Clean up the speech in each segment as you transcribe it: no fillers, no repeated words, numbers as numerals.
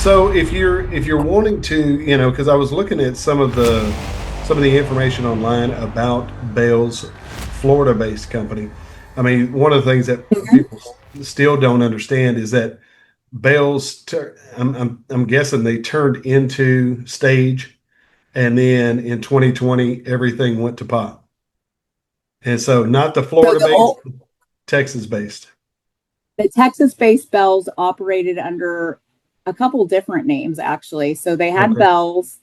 So if you're wanting to, because I was looking at some of the information online about Bell's Florida-based company. I mean, one of the things that people still don't understand is that I'm guessing they turned into stage, and then in 2020 everything went to pot. And so not the So the Florida-based, old, Texas-based. the Texas-based Bells operated under a couple different names actually. So they had Okay. Bells,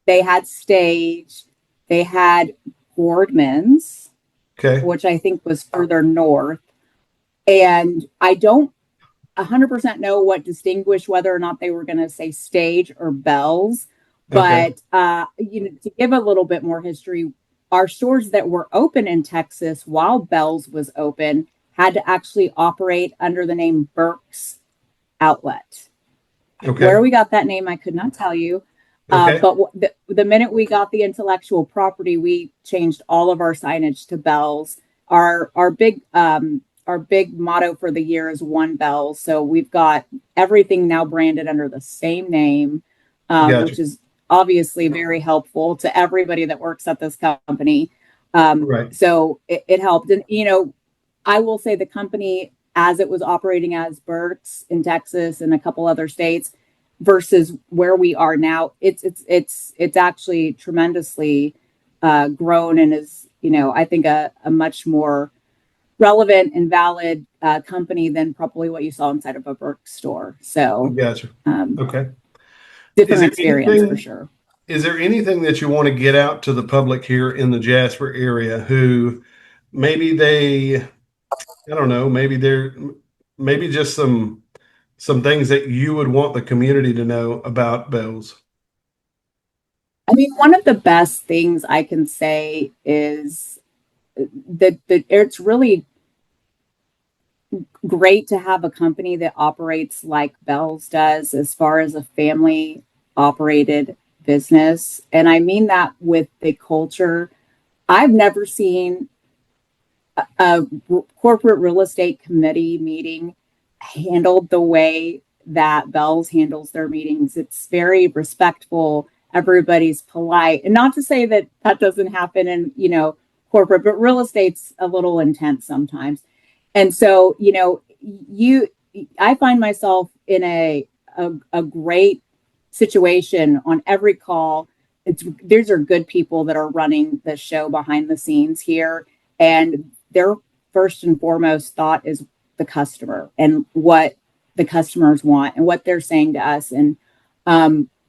they had Stage, they had Boardman's, Okay. which I think was further north. And I don't 100% know what distinguished whether or not they were going to say Stage or Bells. Okay. But to give a little bit more history, our stores that were open in Texas while Bells was open had to actually operate under the name Burke's Outlet. Okay. Where we got that name, I could not tell you. Okay. But the minute we got the intellectual property, we changed all of our signage to Bells. Our big motto for the year is One Bells. So we've got everything now branded under the same name, Gotcha. which is obviously very helpful to everybody that works at this company. Right. So it helped. And I will say the company, as it was operating as Burt's in Texas and a couple other states, versus where we are now, it's actually tremendously grown and is, I think a much more relevant and valid company than probably what you saw inside of a Burke's store. So Gotcha. Okay. Is different there experience for anything sure. is there anything that you want to get out to the public here in the Jasper area who maybe I don't know, maybe just some things that you would want the community to know about Bells? I mean, one of the best things I can say is that it's really great to have a company that operates like Bell's does as far as a family operated business. And I mean that with the culture. I've never seen a corporate real estate committee meeting handled the way that Bell's handles their meetings. It's very respectful. Everybody's polite. And not to say that that doesn't happen in, corporate, but real estate's a little intense sometimes. And so, you I find myself in a great situation on every call. These are good people that are running the show behind the scenes here, and their first and foremost thought is the customer and what the customers want and what they're saying to us. And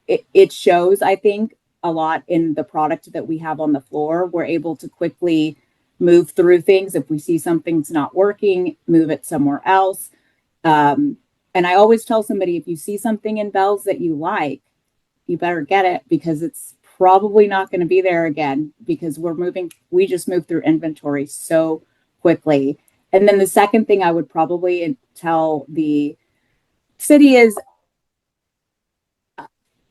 it shows, I think, a lot in the product that we have on the floor. We're able to quickly move through things. If we see something's not working, move it somewhere else. And I always tell somebody, if you see something in Bell's that you like, you better get it, because it's probably not going to be there again, because we just move through inventory so quickly. And then the second thing I would probably tell the city is,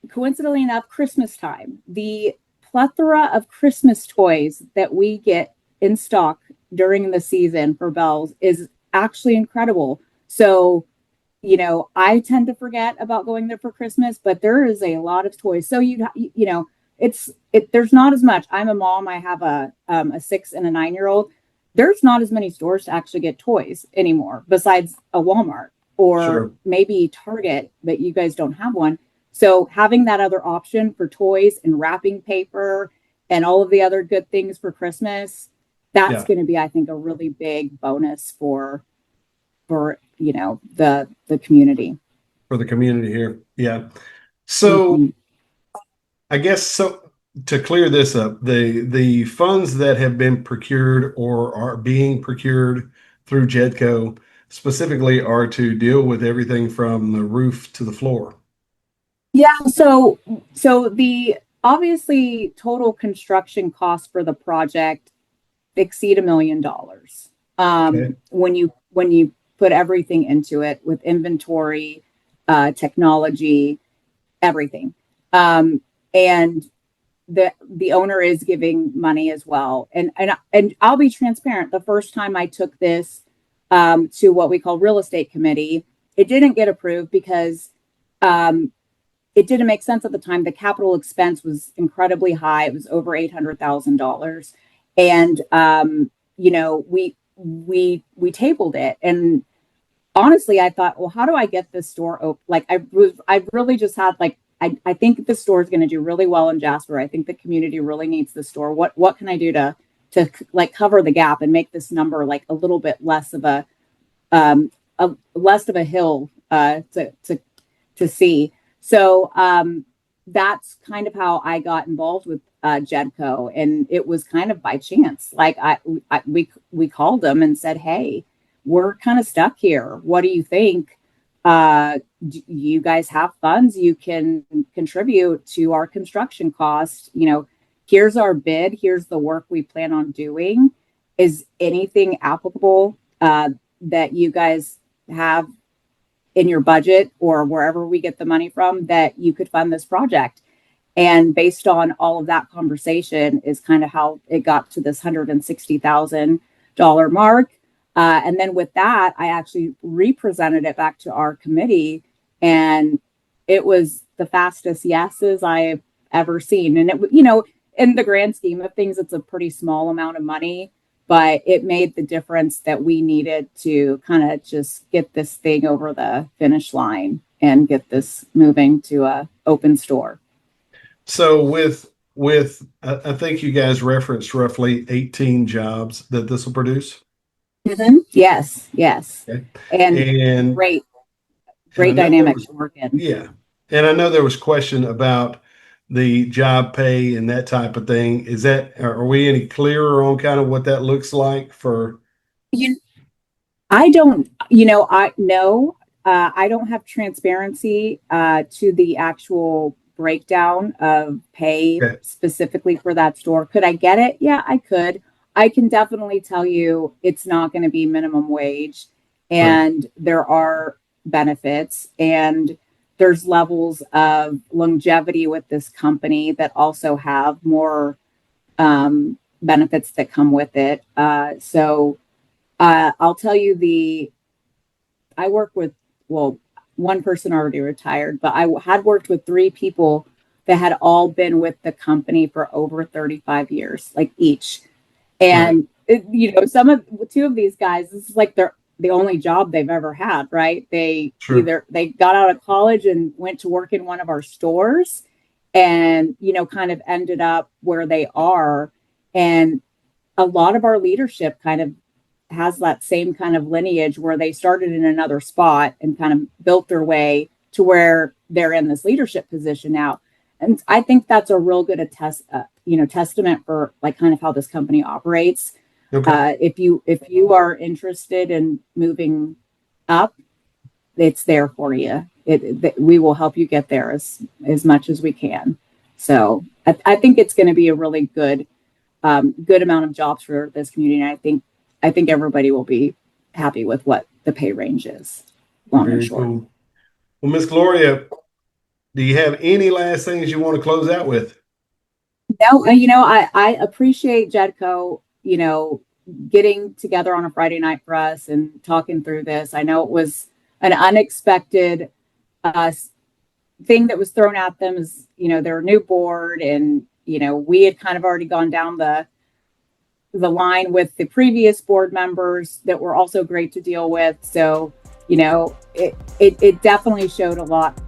coincidentally enough, Christmas time. The plethora of Christmas toys that we get in stock during the season for Bell's is actually incredible. So, I tend to forget about going there for Christmas, but there is a lot of toys. So there's not as much. I'm a mom. I have a 6 and a 9-year-old. There's not as many stores to actually get toys anymore, besides a Walmart or Sure. maybe Target, but you guys don't have one. So having that other option for toys and wrapping paper and all of the other good things for Christmas, that's Yeah. going to be, I think, a really big bonus for the community. For the community here. Yeah. So Mhm. I guess so to clear this up, the funds that have been procured or are being procured through Jedco specifically are to deal with everything from the roof to the floor. Yeah, so the obviously total construction cost for the project exceed $1 million. Okay. When you put everything into it with inventory, technology, everything. And the owner is giving money as well. And I'll be transparent. The first time I took this to what we call real estate committee, it didn't get approved because it didn't make sense at the time. The capital expense was incredibly high. It was over $800,000. And, we tabled it. And honestly, I thought, well, how do I get this store open? Like I really just had like, I think the store is going to do really well in Jasper. I think the community really needs the store. What can I do to like cover the gap and make this number like a little bit less of a less of a hill to see. So that's kind of how I got involved with Jedco, and it was kind of by chance. Like we called them and said, "Hey, we're kind of stuck here. What do you think? Do you guys have funds you can contribute to our construction cost? Here's our bid. Here's the work we plan on doing. Is anything applicable that you guys have in your budget or wherever we get the money from that you could fund this project?" And based on all of that conversation is kind of how it got to this $160,000 mark. And then with that, I actually represented it back to our committee, and it was the fastest yeses I've ever seen. And in the grand scheme of things, it's a pretty small amount of money, but it made the difference that we needed to kind of just get this thing over the finish line and get this moving to a open store. So with I think you guys referenced roughly 18 jobs that this will produce. Mm-hmm. Yes. Okay. And great dynamic to work in. Yeah. And I know there was question about the job pay and that type of thing. Are we any clearer on kind of what that looks like for? I don't have transparency to the actual breakdown of pay specifically for that store. Could I get it? Yeah, I could. I can definitely tell you it's not going to be minimum wage, and there are benefits, and there's levels of longevity with this company that also have more benefits that come with it. So I'll tell you I work with, one person already retired, but I had worked with 3 people that had all been with the company for over 35 years, like each. And, two of these guys, this is like the only job they've ever had, right? They they got out of college and went to work in one of our stores and, kind of ended up where they are. And a lot of our leadership kind of has that same kind of lineage where they started in another spot and kind of built their way to where they're in this leadership position now. And I think that's a real good testament for like kind of how this company operates. Okay. If you are interested in moving up, it's there for you. We will help you get there as much as we can. So I think it's going to be a really good amount of jobs for this community. And I think everybody will be happy with what the pay range is. Long and short. Cool. Well, Miss Gloria, do you have any last things you want to close out with? No, I appreciate Jedco, getting together on a Friday night for us and talking through this. I know it was an unexpected thing that was thrown at them as, their new board, and, we had kind of already gone down the line with the previous board members that were also great to deal with. So, it definitely showed a lot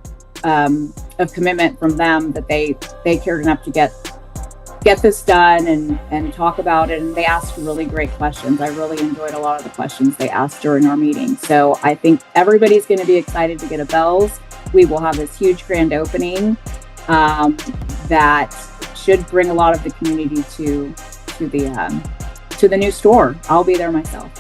of commitment from them that they cared enough to get this done and talk about it. And they asked really great questions. I really enjoyed a lot of the questions they asked during our meeting. So I think everybody's going to be excited to get a Bealls. We will have this huge grand opening that should bring a lot of the community to the new store. I'll be there myself.